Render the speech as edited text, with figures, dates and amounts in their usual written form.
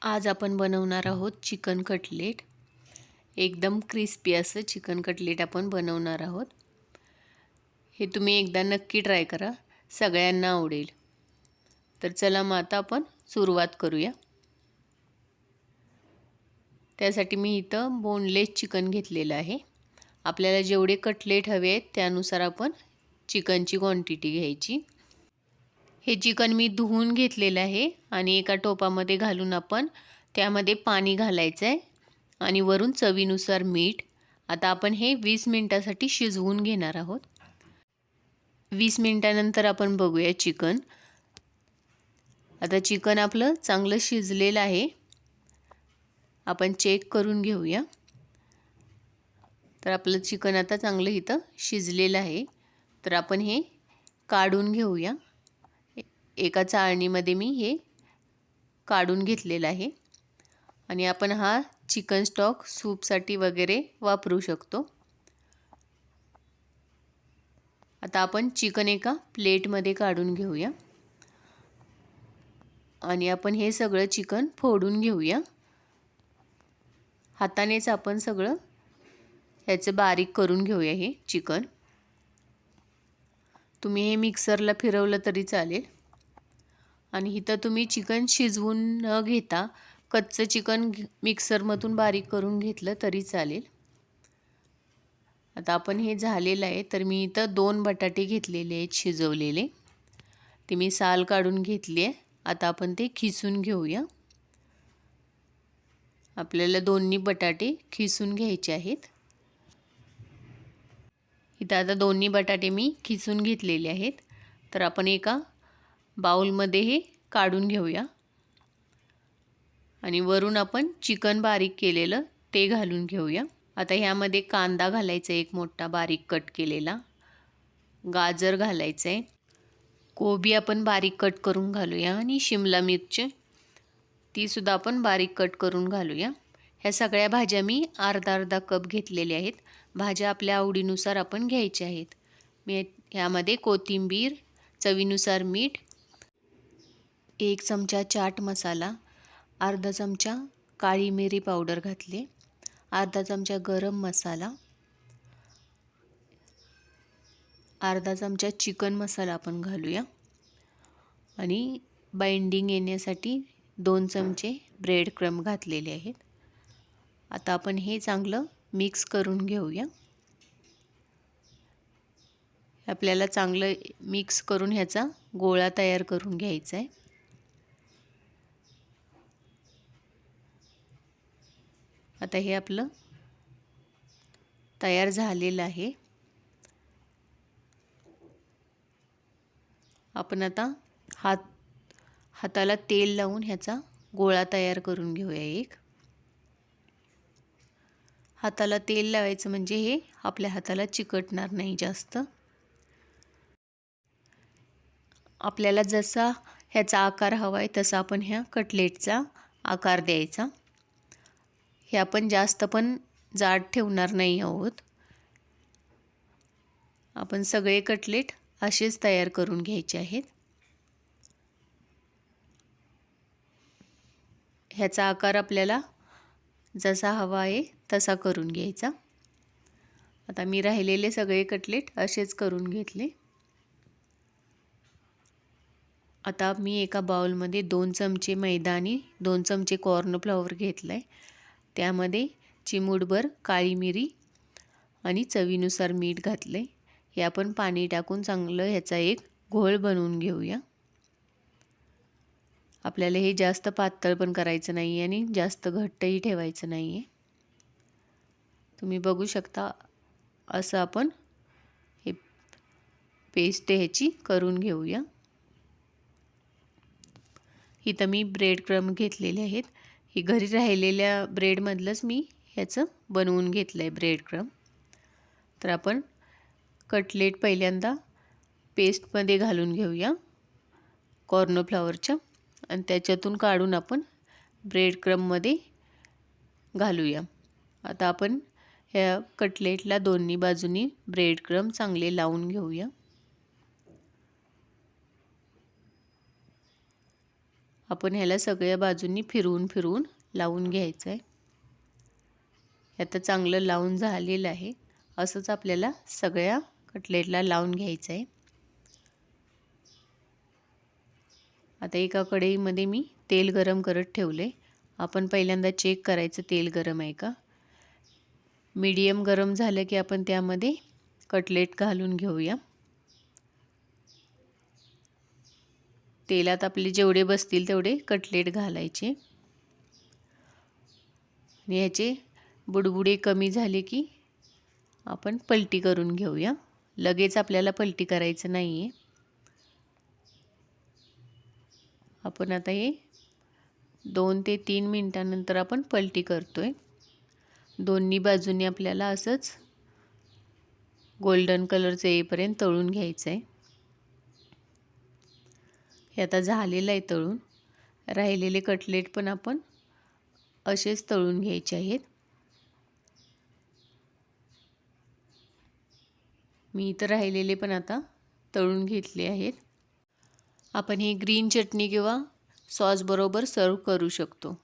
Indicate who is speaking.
Speaker 1: आज आपण बनवणार आहोत चिकन कटलेट। एकदम क्रिस्पी असं चिकन कटलेट आपण बनवणार आहोत। हे तुम्ही एकदा नक्की ट्राय करा, सगळ्यांना आवडेल। तर चला मग आता आपण सुरुवात करूया। त्यासाठी मी इथं बोनलेस चिकन घेतलेलं आहे। आपल्याला जेवढे कटलेट हवे आहेत त्यानुसार आपण चिकनची क्वांटिटी घ्यायची। हे चिकन मी धुवून घेतलेलं आहे आणि एका टोपामध्ये घालून आपण त्यामध्ये पाणी घालायचं आहे आणि वरून चवीनुसार मीठ। आता आपण हे 20 मिनिटासाठी शिजवून घेणार आहोत। 20 मिनिटानंतर आपण बघूया चिकन। आता चिकन आपलं चांगलं शिजलेलं आहे, आपण चेक करून घेऊया। तर आपलं चिकन आता चांगलं इथं शिजलेलं आहे। तर आपण हे काढून घेऊया। एका चाळणीमध्ये मी हे काढून घेतलेलं आहे आणि आपण हा चिकन स्टॉक सूपसाठी वगैरे वापरू शकतो। आता आपण चिकन एका प्लेटमध्ये काढून घेऊया आणि आपण हे सगळं चिकन फोडून घेऊया। हातानेच आपण सगळं ह्याचं बारीक करून घेऊया हे चिकन। तुम्ही हे मिक्सरला फिरवलं तरी चालेल आणि इथं तुम्ही चिकन शिजवून न घेता कच्चं चिकन मिक्सरमधून बारीक करून घेतलं तरी चालेल। आता आपण हे झालेलं आहे, तर मी इथं 2 बटाटे घेतलेले आहेत शिजवलेले, ते मी साल काढून घेतली आहे। आता आपण ते खिसून घेऊया। आपल्याला दोन्ही बटाटे खिसून घ्यायचे आहेत। इथं आता दोन्ही बटाटे मी खिसून घेतलेले आहेत, तर आपण एका बाउलमध्ये हे काढून घेऊया आणि वरून आपण चिकन बारीक केलेलं ते घालून घेऊया। आता ह्यामध्ये कांदा घालायचा आहे, एक मोठा बारीक कट केलेला, गाजर घालायचं आहे, कोबी आपण बारीक कट करून घालूया आणि शिमला मिरची ती सुद्धा आपण बारीक कट करून घालूया। ह्या सगळ्या भाज्या मी अर्धा कप घेतलेल्या आहेत। भाज्या आपल्या आवडीनुसार आपण घ्यायच्या आहेत। मी ह्यामध्ये कोथिंबीर, चवीनुसार मीठ, 1 चमचा चाट मसाला, अर्धा चमचा काळी मिरी पावडर घातले, अर्धा चमचा गरम मसाला, अर्धा चमचा चिकन मसाला आपण घालूया आणि बाइंडिंग येण्यासाठी 2 चमचे ब्रेड क्रम्ब घातलेले आहेत। आता आपण हे चांगलं मिक्स करून घेऊया। आपल्याला चांगलं मिक्स करून ह्याचा गोळा तयार करून घ्यायचा आहे। आता हे आपलं तयार झालेलं आहे। आपण आता हाताला तेल लावून ह्याचा गोळा तयार करून घेऊया एक। हाताला तेल लावायचं म्हणजे हे आपल्या हाताला चिकटणार नाही जास्त। आपल्याला जसा ह्याचा आकार हवा आहे तसा आपण ह्या कटलेटचा आकार द्यायचा। हे आपण जास्त पण जाड ठेवणार नाही आहोत। आपण सगळे कटलेट असेच तयार करून घ्यायचे आहेत। ह्याचा आकार आपल्याला जसा हवा आहे तसा करून घ्यायचा। आता मी राहिलेले सगळे कटलेट असेच करून घेतले। आता मी एका बाउलमध्ये 2 चमचे मैदा आणि 2 चमचे कॉर्नफ्लॉवर घेतलाय, त्यामध्ये चिमूटभर काळी मिरी आणि चवीनुसार मीठ घातले। हे आपण पाणी टाकून चांगलं ह्याचा एक घोळ बनवून घेऊया। आपल्याला हे जास्त पातळ पण करायचं नाही आणि जास्त घट्टही ठेवायचं नाही आहे। तुम्ही बघू शकता असं आपण हे पेस्ट ह्याची करून घेऊया। इथं मी ब्रेड क्रम्ब घेतलेले आहेत, ही घरी राहिलेल्या ब्रेडमधलंच मी ह्याचं बनवून घेतलं आहे ब्रेड क्रम्ब। तर आपण कटलेट पहिल्यांदा पेस्टमध्ये घालून घेऊया कॉर्नफ्लॉवरच्या आणि त्याच्यातून काढून आपण ब्रेड क्रम्बमध्ये घालूया। आता आपण ह्या कटलेटला दोन्ही बाजूनी ब्रेड क्रम्ब चांगले लावून घेऊया। आपण ह्याला सगळ्या बाजूंनी फिरवून फिरवून लावून घ्यायचं आहे. आता चांगलं लावून झालेलं आहे. असंच आपल्याला सगळ्या कटलेटला लावून घ्यायचं आहे. आता एका कढईमध्ये मी तेल गरम करत ठेवले. आपण पहिल्यांदा चेक करायचं तेल गरम आहे का. मीडियम गरम झालं की आपण त्यामध्ये कटलेट घालून घेऊया. तेलात आपले जेवढे बसतील तेवढे कटलेट घालायचे आणि ह्याचे बुडबुडे कमी झाले की आपण पलटी करून घेऊया. लगेच आपल्याला पलटी करायचं नाही आहे. आपण आता हे 2 ते 3 मिनिटांनंतर आपण पलटी करतोय. दोन्ही बाजूंनी आपल्याला असंच गोल्डन कलरचं येईपर्यंत तळून घ्यायचं आहे. हे आता झालेलं आहे तळून. राहिलेले कटलेट पण आपण असेच तळून घ्यायचे आहेत. मी इथं राहिलेले पण आता तळून घेतले आहेत. आपण हे ग्रीन चटणी किंवा सॉस बरोबर सर्व करू शकतो.